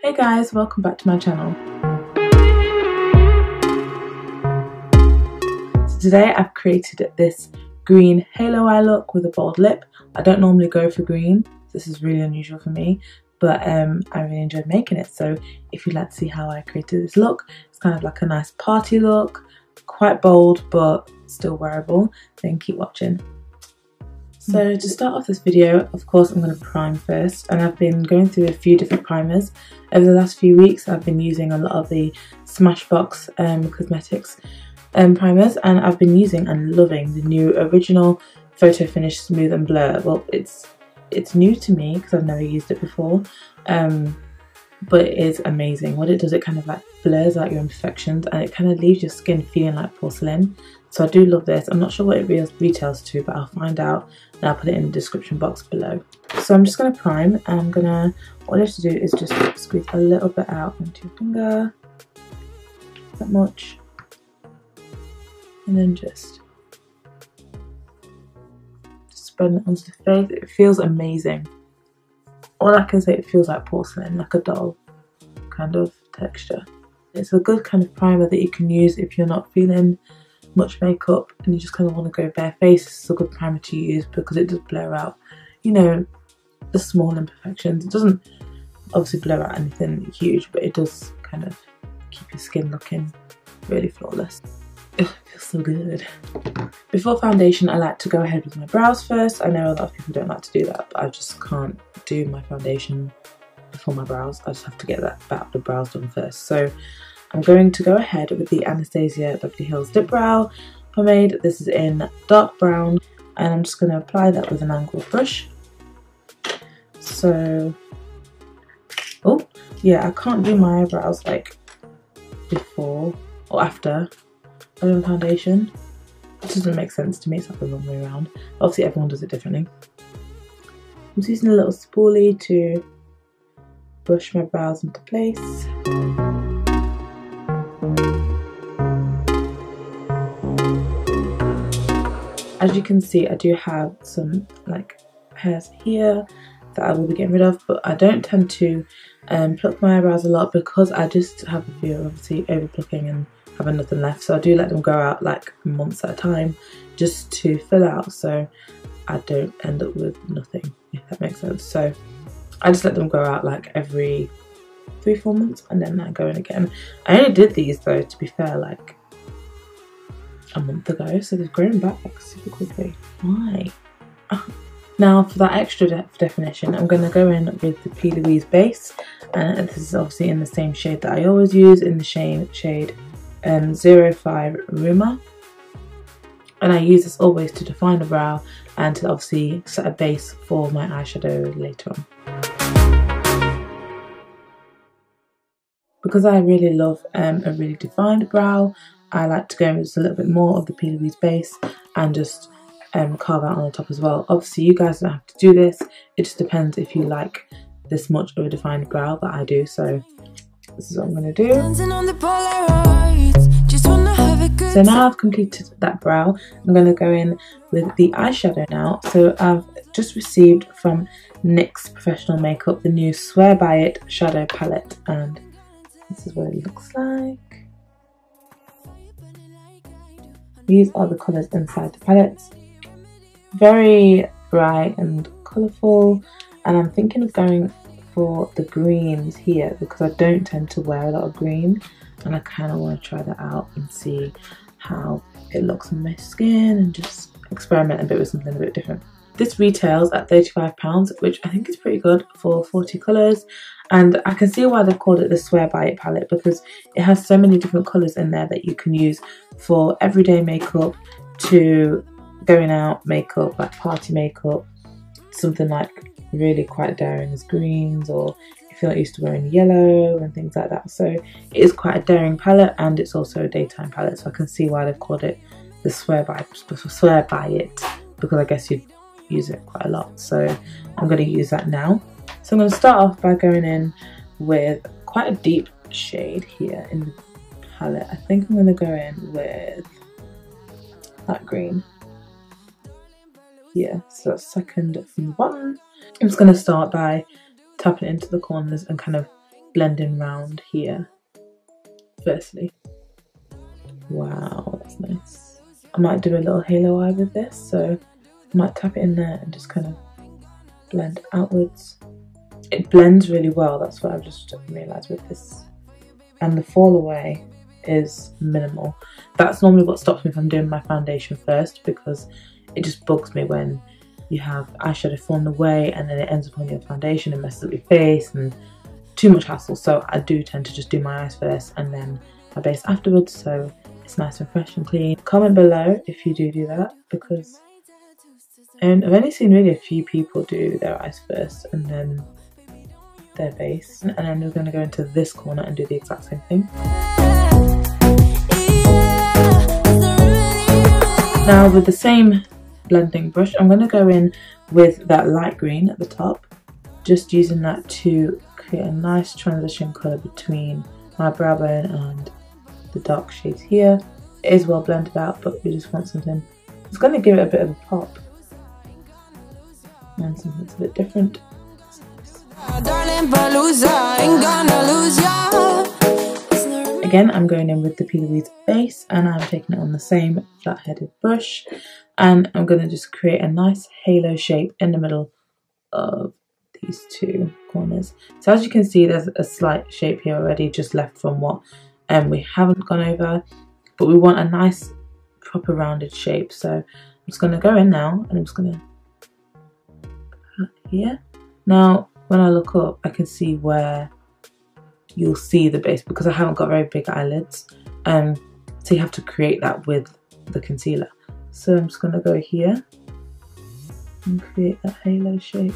Hey guys, welcome back to my channel. So today I've created this green halo eye look with a bold lip. I don't normally go for green. This is really unusual for me, but I really enjoyed making it. So if you'd like to see how I created this look, it's kind of like a nice party look, quite bold but still wearable, then keep watching. So to start off this video, of course I'm going to prime first, and I've been going through a few different primers. Over the last few weeks I've been using a lot of the Smashbox Cosmetics primers, and I've been using and loving the new original Photo Finish Smooth and Blur. Well, it's new to me because I've never used it before, but it is amazing. What it does, it kind of like blurs out your imperfections and it kind of leaves your skin feeling like porcelain. So I do love this. I'm not sure what it retails to, but I'll find out and I'll put it in the description box below. So I'm just going to prime, and all you have to do is just squeeze a little bit out onto your finger, that much, and then just spread it onto the face. It feels amazing. All I can say, it feels like porcelain, like a doll kind of texture. It's a good kind of primer that you can use if you're not feeling much makeup and you just kind of want to go barefaced. It's a good primer to use because it does blur out, you know, the small imperfections. It doesn't obviously blur out anything huge, but it does kind of keep your skin looking really flawless. Ugh, it feels so good. Before foundation, I like to go ahead with my brows first. I know a lot of people don't like to do that, but I just can't do my foundation before my brows. I just have to get that bit of the brows done first. So I'm going to go ahead with the Anastasia Beverly Hills Dip Brow Pomade. This is in dark brown, and I'm just going to apply that with an angled brush. So, oh yeah, I can't do my eyebrows like before or after I do foundation. It doesn't make sense to me. It's like the wrong way around. Obviously everyone does it differently. I'm just using a little spoolie to brush my brows into place. As you can see, I do have some like hairs here that I will be getting rid of, but I don't tend to pluck my eyebrows a lot because I just have a fear of obviously over plucking and having nothing left. So I do let them grow out like months at a time just to fill out, so I don't end up with nothing, if that makes sense. So I just let them grow out like every 3-4 months, and then I go in again. I only did these though, to be fair, like a month ago, so they've grown back like super quickly. Why? Now for that extra definition, I'm going to go in with the Plouise Base, and this is obviously in the same shade that I always use, in the shade 05 Rumour, and I use this always to define the brow and to obviously set a base for my eyeshadow later on. Because I really love a really defined brow, I like to go in with just a little bit more of the Plouise Base and just carve out on the top as well. Obviously you guys don't have to do this, it just depends if you like this much of a defined brow that I do. So this is what I'm going to do. So now I've completed that brow, I'm going to go in with the eyeshadow now. So I've just received from NYX Professional Makeup the new Swear By It shadow palette, and this is what it looks like. These are the colours inside the palettes. Very bright and colourful, and I'm thinking of going for the greens here because I don't tend to wear a lot of green, and I kind of want to try that out and see how it looks on my skin and just experiment a bit with something a bit different. This retails at £35, which I think is pretty good for 40 colours, and I can see why they've called it the Swear By It palette, because it has so many different colours in there that you can use for everyday makeup to going out makeup, like party makeup, something like really quite daring as greens, or if you're not used to wearing yellow and things like that. So it is quite a daring palette, and it's also a daytime palette, so I can see why they've called it the Swear By It, because I guess you'd use it quite a lot. So I'm going to use that now. So I'm going to start off by going in with quite a deep shade here in the palette. I think I'm going to go in with that green. Yeah, so that's second from the bottom. I'm just going to start by tapping it into the corners and kind of blending round here firstly. Wow, that's nice. I might do a little halo eye with this, so I might tap it in there and just kind of blend outwards. It blends really well, that's what I've just realised with this. And the fall away is minimal. That's normally what stops me from doing my foundation first, because it just bugs me when you have eyeshadow falling away and then it ends up on your foundation and messes up your face, and too much hassle. So I do tend to just do my eyes first and then my base afterwards, so it's nice and fresh and clean. Comment below if you do that, because I've only seen really a few people do their eyes first and then their base, and then we're going to go into this corner and do the exact same thing. Now with the same blending brush, I'm going to go in with that light green at the top, just using that to create a nice transition colour between my brow bone and the dark shades here. It is well blended out, but we just want something that's going to give it a bit of a pop and something that's a bit different. Again, I'm going in with the Plouise base and I'm taking it on the same flat-headed brush, and I'm going to just create a nice halo shape in the middle of these two corners. So as you can see, there's a slight shape here already just left from what we haven't gone over, but we want a nice proper rounded shape. So I'm just going to go in now and I'm just going to put here. Now when I look up, I can see where you'll see the base, because I haven't got very big eyelids, so you have to create that with the concealer. So I'm just going to go here and create that halo shape.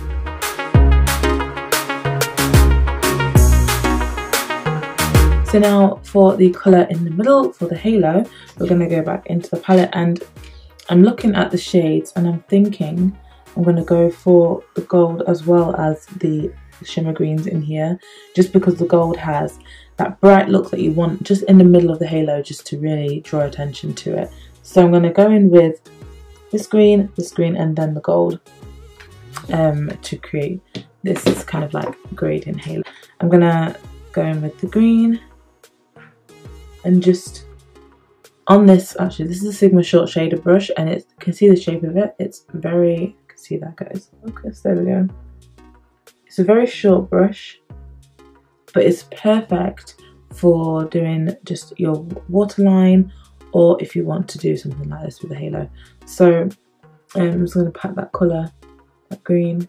So now for the colour in the middle, for the halo, we're going to go back into the palette, and I'm looking at the shades and I'm thinking I'm going to go for the gold as well as the shimmer greens in here, just because the gold has that bright look that you want just in the middle of the halo, just to really draw attention to it. So I'm going to go in with this green, and then the gold to create this kind of like gradient halo. I'm going to go in with the green and just on this, actually this is a Sigma short shader brush, and it, you can see the shape of it, it's very, you can see that guys, focus, there we go. It's a very short brush, but it's perfect for doing just your waterline, or if you want to do something like this with a halo. So I'm just going to pat that colour, that green,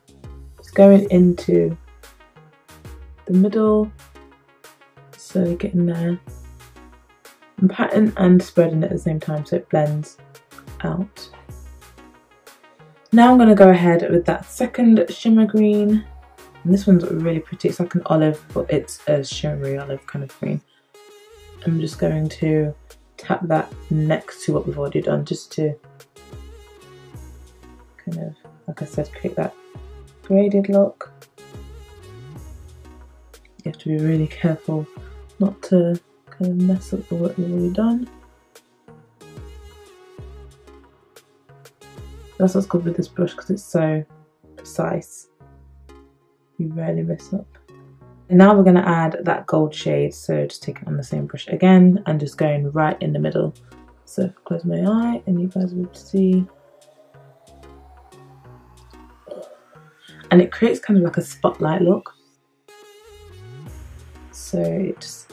just going into the middle, so getting there, and patting and spreading it at the same time so it blends out. Now I'm going to go ahead with that second shimmer green. And this one's really pretty, it's like an olive, but it's a shimmery olive kind of green. I'm just going to tap that next to what we've already done, just to kind of, like I said, create that graded look. You have to be really careful not to kind of mess up the work we've already done. That's what's good with this brush, because it's so precise. You rarely mess up. And now we're going to add that gold shade, so just take it on the same brush again and just going right in the middle. So if I close my eye and you guys will see, and it creates kind of like a spotlight look, so it just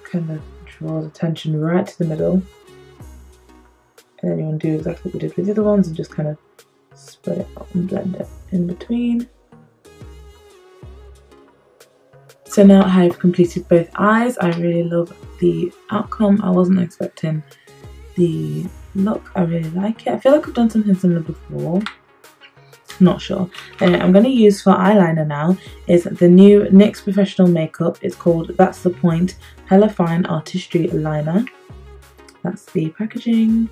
kind of draws attention right to the middle. And then you want to do exactly what we did with the other ones and just kind of spread it out and blend it in between. So now I've completed both eyes. I really love the outcome. I wasn't expecting the look. I really like it. I feel like I've done something similar before. Not sure. I'm going to use for eyeliner now is the new NYX Professional Makeup. It's called That's the Point Hella Fine Artistry Liner. That's the packaging.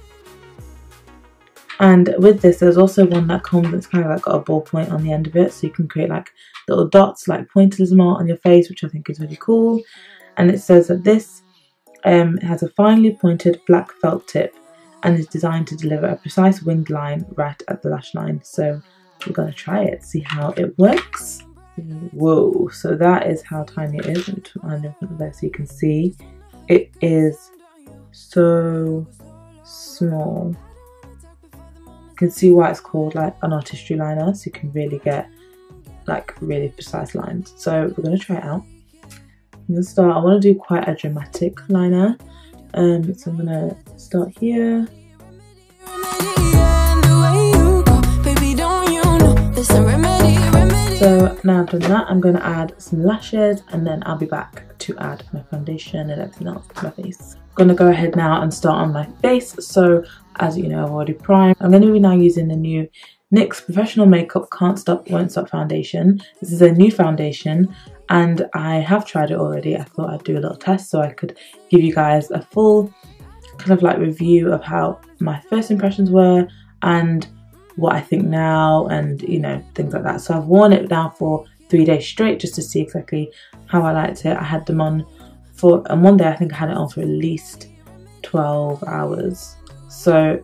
And with this, there's also one that comes that's kind of like got a ballpoint on the end of it, so you can create like little dots, like pointers on your face, which I think is really cool. And it says that this has a finely pointed black felt tip and is designed to deliver a precise winged line right at the lash line. So we're going to try it, see how it works. Whoa, so that is how tiny it is. I'm in front of there so you can see. It is so small. You can see why it's called like an artistry liner, so you can really get like really precise lines. So we're going to try it out. I'm going to start, I want to do quite a dramatic liner. So I'm going to start here. So now I've done that, I'm going to add some lashes and then I'll be back to add my foundation and everything else to my face. I'm going to go ahead now and start on my face. So as you know, I've already primed. I'm going to be now using the new NYX Professional Makeup Can't Stop Won't Stop foundation. This is a new foundation and I have tried it already. I thought I'd do a little test so I could give you guys a full kind of like review of how my first impressions were and what I think now, and you know, things like that. So I've worn it now for 3 days straight just to see exactly how I liked it. I had them on for, and one day I think I had it on for at least 12 hours. So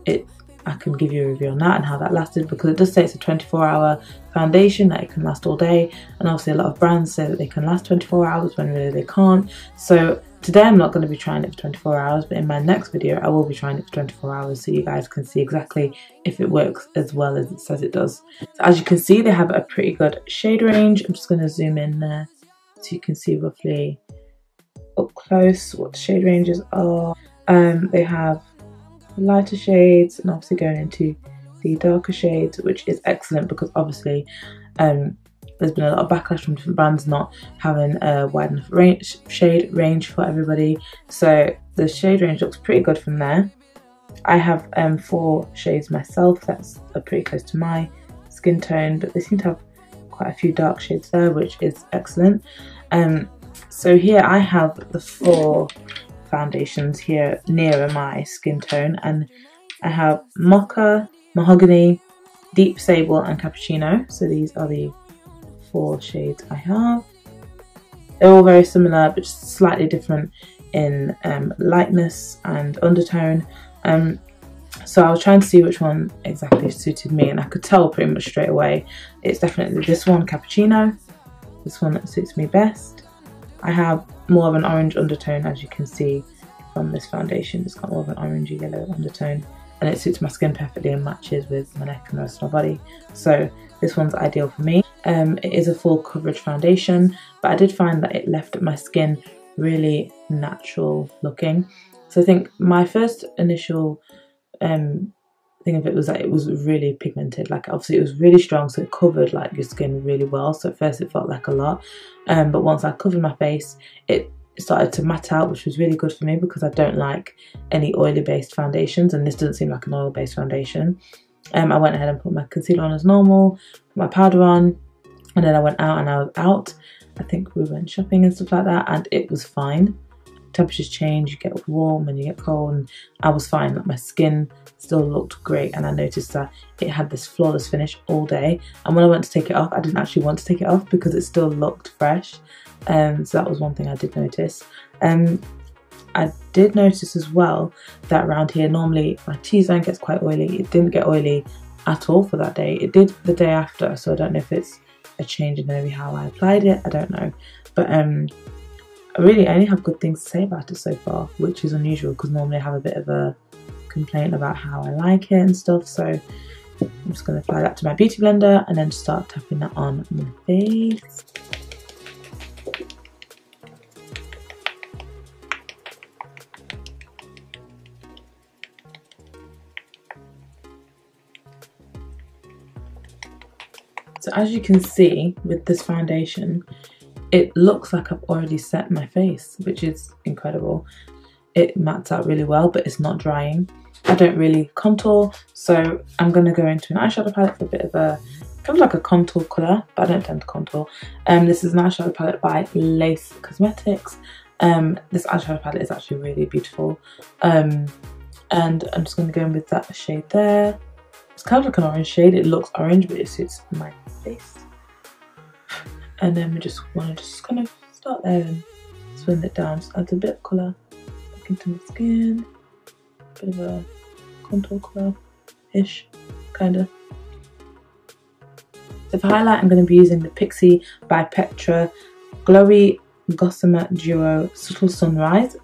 I can give you a review on that and how that lasted, because it does say it's a 24-hour foundation that it can last all day, and obviously a lot of brands say that they can last 24 hours when really they can't. So today I'm not going to be trying it for 24 hours, but in my next video I will be trying it for 24 hours so you guys can see exactly if it works as well as it says it does. So as you can see, they have a pretty good shade range. I'm just going to zoom in there so you can see roughly up close what the shade ranges are. They have lighter shades and obviously going into the darker shades, which is excellent because obviously there's been a lot of backlash from different brands not having a wide enough shade range for everybody. So the shade range looks pretty good from there. I have 4 shades myself that's pretty close to my skin tone, but they seem to have quite a few dark shades there, which is excellent. So here I have the 4 foundations here nearer my skin tone, and I have Mocha, Mahogany, Deep Sable and Cappuccino. So these are the 4 shades I have. They're all very similar but just slightly different in lightness and undertone. So I was trying to see which one exactly suited me, and I could tell pretty much straight away it's definitely this one, Cappuccino. This one that suits me best. I have more of an orange undertone, as you can see from this foundation. It's got more of an orangey yellow undertone and it suits my skin perfectly and matches with my neck and the rest of my body. So this one's ideal for me. It is a full coverage foundation, but I did find that it left my skin really natural looking. So I think my first initial thing of it was that it was really pigmented. Like obviously it was really strong, so it covered like your skin really well. So at first it felt like a lot, but once I covered my face, it started to matte out, which was really good for me because I don't like any oily based foundations, and this doesn't seem like an oil based foundation. I went ahead and put my concealer on as normal, put my powder on, and then I went out and I was out. I think we went shopping and stuff like that, and it was fine. Temperatures change, you get warm and you get cold, and I was fine. Like my skin still looked great, and I noticed that it had this flawless finish all day. And when I went to take it off, I didn't actually want to take it off because it still looked fresh. So that was one thing I did notice. I did notice as well that around here normally my T-zone gets quite oily. It didn't get oily at all for that day. It did the day after, so I don't know if it's a change in maybe how I applied it, I don't know. But I really only have good things to say about it so far, which is unusual because normally I have a bit of a complaint about how I like it and stuff. So I'm just going to apply that to my beauty blender and then start tapping that on my face. So as you can see with this foundation, it looks like I've already set my face, which is incredible. It mattes out really well, but it's not drying. I don't really contour, so I'm going to go into an eyeshadow palette for a bit of a, kind of like a contour colour, but I don't tend to contour. This is an eyeshadow palette by Lace Cosmetics. This eyeshadow palette is actually really beautiful. And I'm just going to go in with that shade there. It's kind of like an orange shade. It looks orange, but it suits my face. And then we just want to just kind of start there and swing it down. Just adds a bit of colour back into my skin. Bit of a contour colour-ish, kind of. So for highlight, I'm going to be using the Pixi by Petra Glowy Gossamer Duo Subtle Sunrise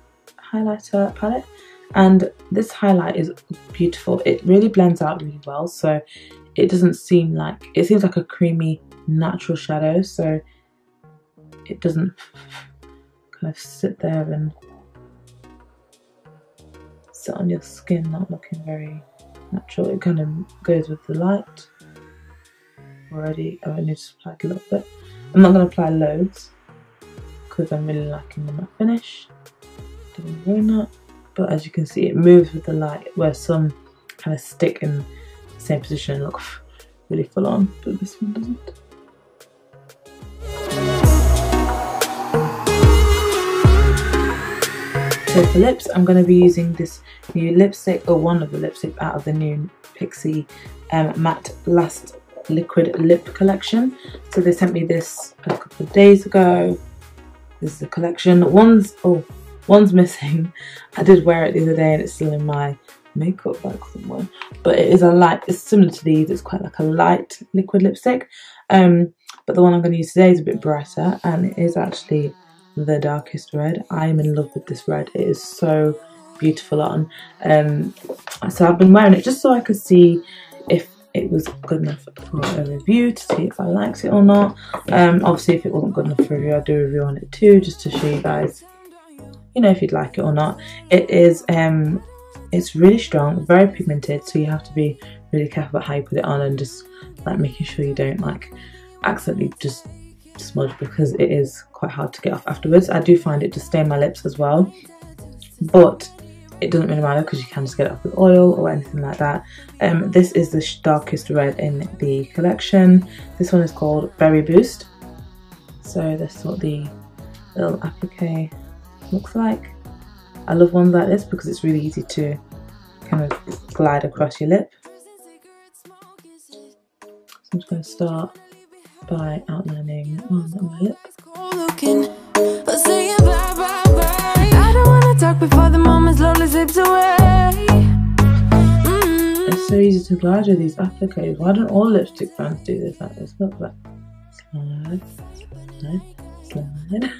highlighter palette, and this highlight is beautiful. It really blends out really well, so it doesn't seem like, it seems like a creamy natural shadow, so it doesn't kind of sit there and sit on your skin not looking very natural. It kind of goes with the light already. I only just applied a little bit. I'm not going to apply loads because I'm really liking the matte finish. Didn't ruin that, but as you can see, it moves with the light, where some kind of stick in the same position and look really full on, but this one doesn't. So for lips, I'm going to be using this new lipstick, or one of the lipsticks out of the new Pixi Matte Last Liquid Lip collection. So they sent me this a couple of days ago. This is the collection. One's missing. I did wear it the other day and it's still in my makeup bag somewhere. But it is a light, it's similar to these, it's quite like a light liquid lipstick. But the one I'm going to use today is a bit brighter, and it is actually the darkest red. I am in love with this red. It is so beautiful on. So I've been wearing it just so I could see if it was good enough for a review, to see if I liked it or not. Obviously if it wasn't good enough for a review, I'll do a review on it too, just to show you guys, you know, if you'd like it or not. It is it's really strong, very pigmented, so you have to be really careful about how you put it on, and just like making sure you don't like accidentally just smudge, because it is quite hard to get off afterwards. I do find it to stain my lips as well, but it doesn't really matter because you can just get it off with oil or anything like that. This is the darkest red in the collection. This one is called Berry Boost. So this is what the little applique looks like. I love ones like this because it's really easy to kind of glide across your lip. So I'm just going to start by outlining on my lip. I don't want to talk before the moment slowly slips away. It's so easy to glide with these appliques. Why don't all lipstick brands do this like this? Look, like slide, slide, slide.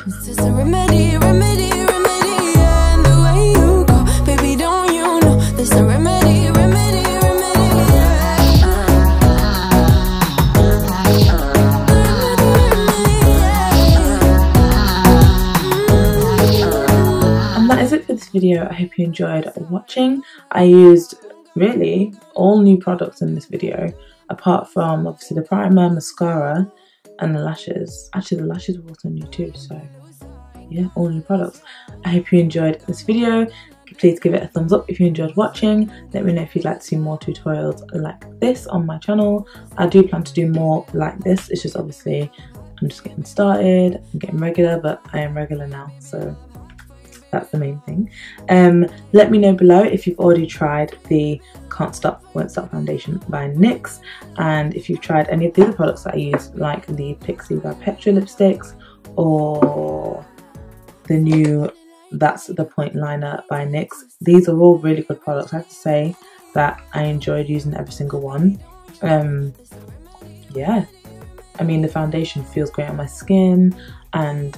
This is a remedy, remedy, remedy, and the way you go, baby, don't you know? This is a remedy, remedy, remedy. And that is it for this video. I hope you enjoyed watching. I used really all new products in this video, apart from obviously the primer, mascara, and the lashes. Actually, the lashes were also new too, so yeah, all new products. I hope you enjoyed this video. Please give it a thumbs up if you enjoyed watching. Let me know if you'd like to see more tutorials like this on my channel. I do plan to do more like this. It's just obviously I'm just getting started, I'm getting regular, but I am regular now, so that's the main thing. Let me know below if you've already tried the Can't Stop Won't Stop foundation by NYX, and if you've tried any of the other products that I use, like the Pixi by Petra lipsticks, or the new That's the Point liner by NYX. These are all really good products. I have to say that I enjoyed using every single one. Yeah, I mean, the foundation feels great on my skin, and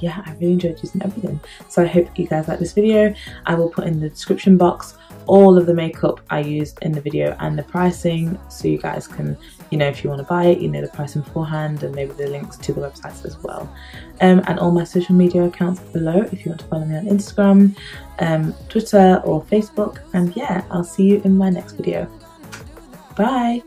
yeah, I really enjoyed using everything. So I hope you guys like this video. I will put in the description box all of the makeup I used in the video and the pricing, so you guys can, you know, if you want to buy it, you know the pricing beforehand, and maybe the links to the websites as well. And all my social media accounts below if you want to follow me on Instagram, Twitter or Facebook. And yeah, I'll see you in my next video. Bye!